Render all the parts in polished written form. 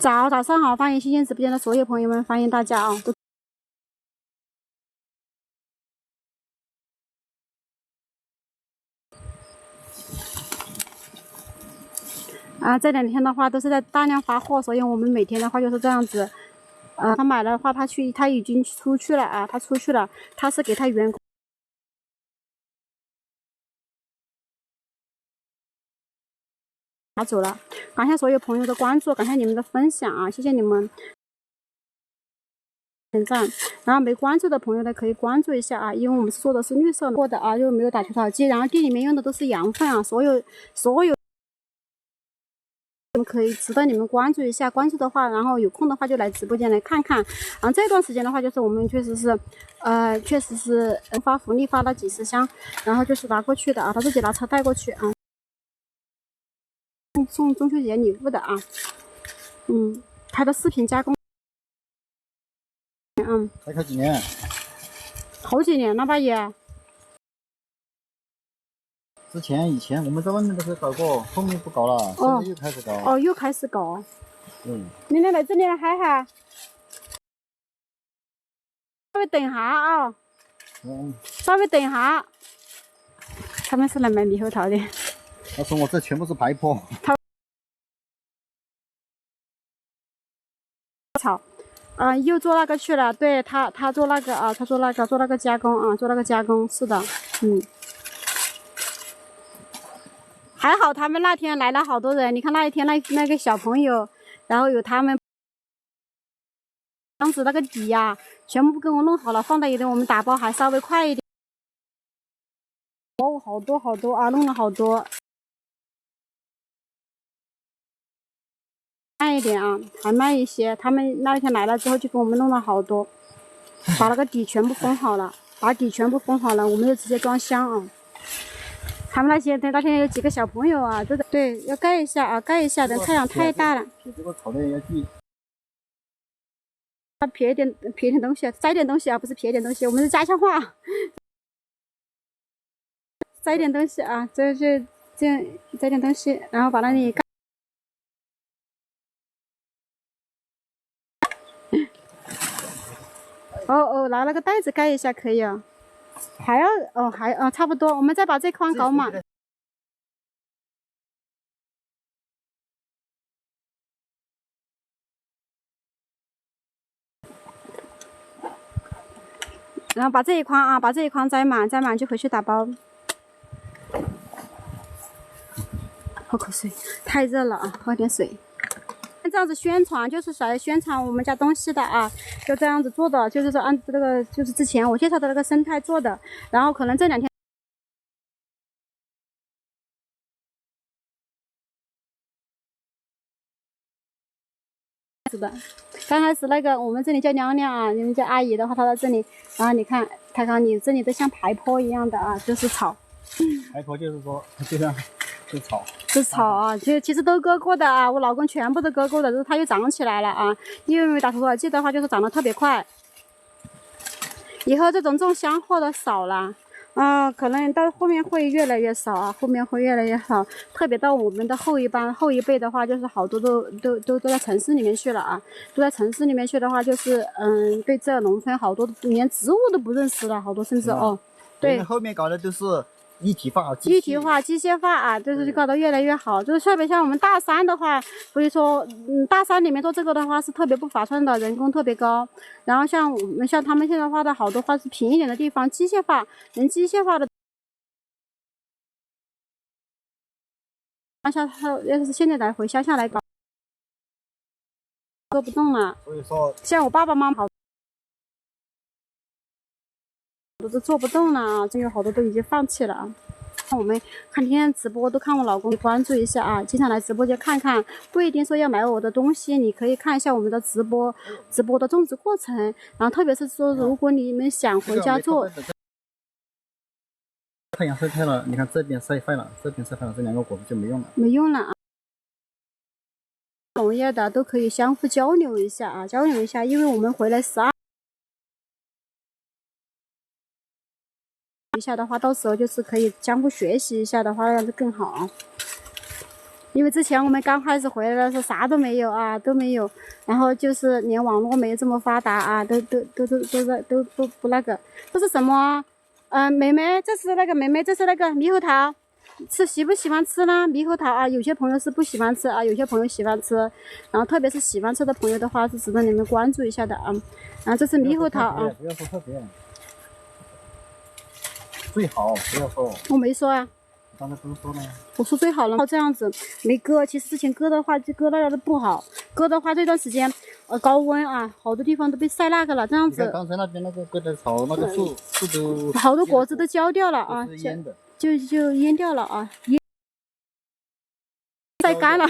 早上好，欢迎新进直播间的所有朋友们，欢迎大家啊！这2天的话都是在大量发货，所以我们每天的话就是这样子。他买了的话，他已经出去了啊，他出去了，他是给他员工拿走了。感谢所有朋友的关注，感谢你们的分享啊，谢谢你们。点赞，然后没关注的朋友呢，可以关注一下啊，因为我们做的是绿色过的啊，就没有打除草剂，然后店里面用的都是羊粪啊，所有可以值得你们关注一下，关注的话，然后有空的话就来直播间来看看。这段时间的话，就是我们确实是发福利发了几十箱，然后就是拿过去的啊，他自己拿车带过去啊，送中秋节礼物的啊，他的视频加工。才开几年？好几年了吧也。以前我们在外面都是搞过，后面不搞了，现在又开始搞。又开始搞。你来这里来嗨嗨。稍微等一下啊。稍微等一下。他们是来买猕猴桃的。他说我这全部是排坡。草。又做那个去了，对他做那个啊，做那个加工啊，做那个加工，是的，还好他们那天来了好多人，你看那一天那个小朋友，然后有他们，当时那个底呀，全部给我弄好了，放在一边，我们打包还稍微快一点。好多啊，弄了好多。慢一点啊，还慢一些。他们那天来了之后就给我们弄了好多，把那个底全部封好了，我们就直接装箱啊。他们那天有几个小朋友啊，对，要盖一下啊，盖一下，等太阳太大了。这个草的要锯。撇一点东西，摘点东西啊，不是撇点东西，我们是家乡话。摘点东西啊，这样摘点东西，然后把那里盖。拿那个袋子盖一下可以啊。还要差不多，我们再把这筐搞满。然后把这一筐摘满就回去打包。喝口水，太热了啊，喝点水。这样子宣传就是来宣传我们家东西的啊，就这样子做的，就是说按这个就是之前我介绍的那个生态做的，然后可能这2天。是的，刚开始那个我们这里叫娘娘啊，你们叫阿姨的话，她在这里，然后你看，看看你这里都像排坡一样的啊，就是草。排坡就是说，就像是草。是草啊，其实都割过的啊，我老公全部都割过的，就是它又长起来了啊。因为没打除草剂的话，就是长得特别快。以后这种种香货的少了。可能到后面会越来越少啊，特别到我们的后一辈的话，就是好多都在城市里面去了啊，都在城市里面去的话，就是对这农村好多连植物都不认识了，好多甚至对，后面搞的都是一体化、机械化啊，就是搞得越来越好。就是特别像我们大山的话，所以说，大山里面做这个的话是特别不划算的，人工特别高。然后像他们现在画的好多画是平一点的地方，机械化的。要是现在来回乡下来搞，做不动了。所以说，像我爸爸妈妈都做不动了啊，真有好多都已经放弃了啊。我们看天天直播都看我老公，关注一下啊，经常来直播间看看，不一定说要买我的东西，你可以看一下我们的直播的种植过程，然后特别是说如果你们想回家做。太阳晒开了，你看这边晒坏了，这2个果子就没用了。啊。农业的都可以相互交流一下啊，因为我们回来12一下的话，到时候就是可以相互学习一下的话，那样子更好啊。因为之前我们刚开始回来的时候啥都没有啊，都没有，然后就是连网络没这么发达啊，都不那个，这是什么？妹妹，这是那个妹妹，这是那个猕猴桃，喜不喜欢吃呢？猕猴桃啊，有些朋友是不喜欢吃啊，有些朋友喜欢吃，然后特别是喜欢吃的朋友的话，是值得你们关注一下的啊。然后这是猕猴桃啊，不要说特别，最好不要说。我没说啊。刚才不是说了吗？我说最好了，这样子没割。其实之前割的话，就割那个都不好。割的话，这段时间高温啊，好多地方都被晒那个了。这样子，刚才那边那个割的草，那个树都好多果子都焦掉了啊，就蔫掉了啊，晒干了。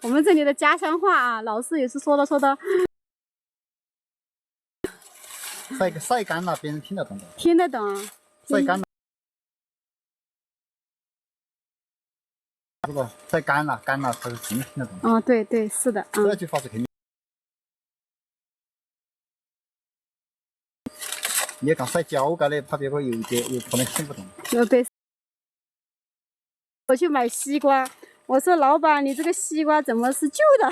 我们这里的家乡话啊，老师也是说的。晒干了，别人听得懂的。听得懂啊？晒干了。是吧？晒干了，他是肯定听得懂。对对，是的。这句话是肯定。你要讲晒焦干的，怕别个有可能听不懂。对。我去买西瓜，我说老板，你这个西瓜怎么是旧的？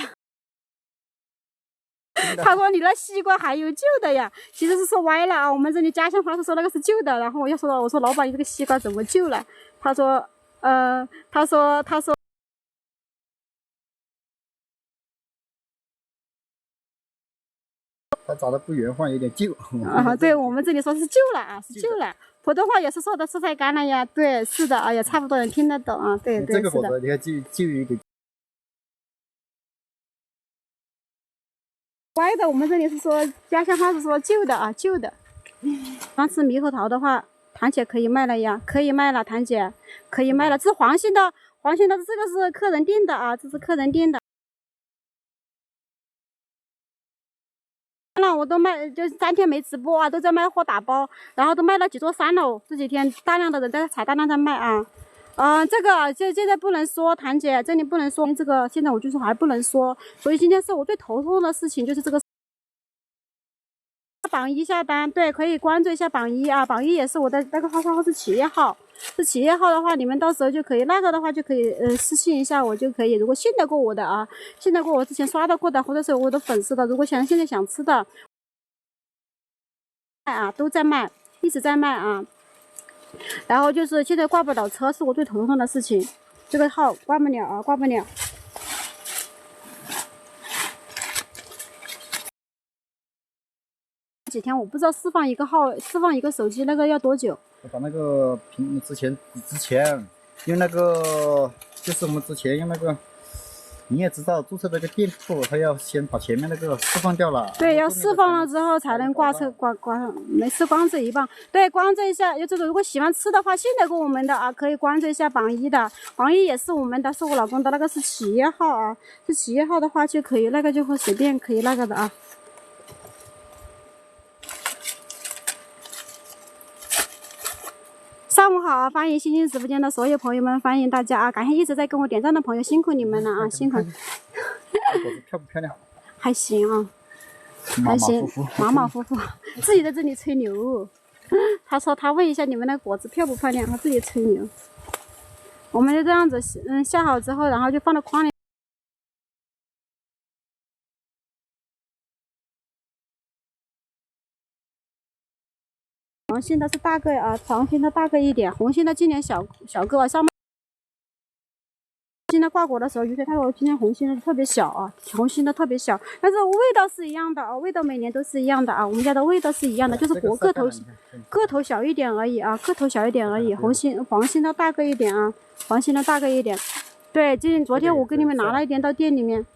他说你那西瓜还有旧的呀，其实是说歪了啊。我们这里家乡话是说那个是旧的，然后我说老板，你这个西瓜怎么旧了？他说他长得不圆滑，有点旧。对，我们这里说是旧了啊，是旧了。普通话也是说的是晒干了呀，对，是的啊，也差不多人听得懂啊，对对。这个果子你看旧一点。歪的，我们这里是说家乡话是说旧的啊，旧的。刚吃猕猴桃的话，堂姐可以卖了呀，可以卖了，堂姐可以卖了。这是黄心的，这个是客人订的啊，这是客人订的。我都卖，就3天没直播啊，都在卖货打包，然后都卖了几座山了。这几天大量的人在大量在卖啊。这个现在不能说，堂姐这里不能说，这个现在我就说还不能说，所以今天是我最头痛的事情，就是这个榜一下单，对，可以关注一下榜一啊，榜一也是我的那个号是企业号，是企业号的话，你们到时候就可以那个的话就可以私信一下我就可以，如果信得过我的啊，信得过我之前刷到过的，或者是我的粉丝的，如果现在想吃的都在卖，一直在卖啊。然后就是现在挂不了车，是我最头痛的事情。这个号挂不了啊，挂不了。几天我不知道释放一个号，释放一个手机那个要多久？我把那个之前用那个就是我们之前用那个营业执照注册那个店铺，他要先把前面那个释放掉了。对，要释放了之后才能挂车挂上。没事，关注一棒。对，关注一下。有这个如果喜欢吃的话，信得过我们的啊，可以关注一下榜一的。榜一也是我们的，是我老公的那个是企业号啊。是企业号的话就可以，那个就会随便可以那个的啊。上午好啊！欢迎新进直播间的所有朋友们，欢迎大家啊！感谢一直在跟我点赞的朋友，辛苦你们了啊！辛苦。果子漂不漂亮？还行啊，还行，马马虎虎。自己在这里吹牛，他说他问一下你们那果子漂不漂亮，他自己吹牛。我们就这样子，下好之后，然后就放到筐里。黄心的是大个啊，黄心的大个一点，红心的今年小个，上面。现在挂果的时候，有些他说今天红心的特别小啊，红心的特别小，但是味道是一样的啊，味道每年都是一样的啊，我们家的味道是一样的，就是果个头小一点而已啊，个头小一点而已。黄心的大个一点啊，黄心的大个一点。对，昨天我给你们拿了一点到店里面。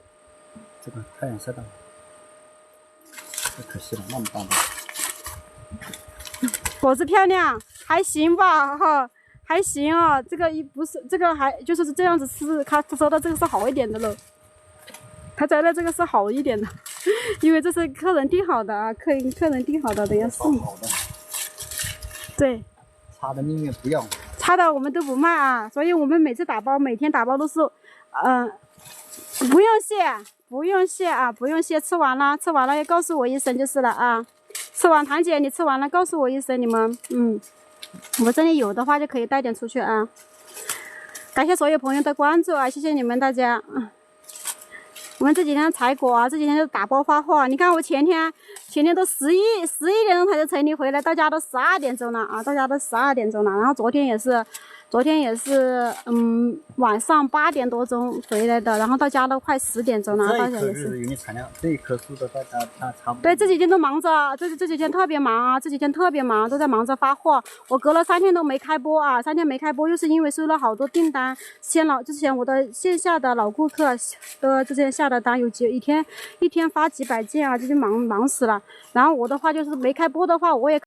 这个太阳晒到了，太可惜了，那么大的。果子漂亮，还行吧哈。还行啊，这个不是这个还就是这样子吃，他说的这个是好一点的了，他觉得这个是好一点的，因为这是客人订好的啊，客人订好的，等下送。好的。对。差的宁愿不要。差的我们都不卖啊，所以我们每次打包，每天打包都是，不用谢，不用谢啊，不用谢，吃完了要告诉我一声就是了啊，吃完堂姐你吃完了告诉我一声，你们我这里有的话就可以带点出去啊。感谢所有朋友的关注啊，谢谢你们大家。我们这几天采果啊，这几天就大爆发货。你看我前天都11点钟才就城里回来，到家都12点钟了啊，到家都12点钟了。然后昨天也是晚上8点多钟回来的，然后到家都快10点钟了。到家也是。这一棵树的它差不多。对，这几天都忙着，这几天特别忙啊，这几天特别忙，都在忙着发货。我隔了3天都没开播啊，3天没开播，又是因为收了好多订单。之前我的线下的老顾客的之前下的单有一天发几百件啊，这就忙死了。然后我的话就是没开播的话，我也。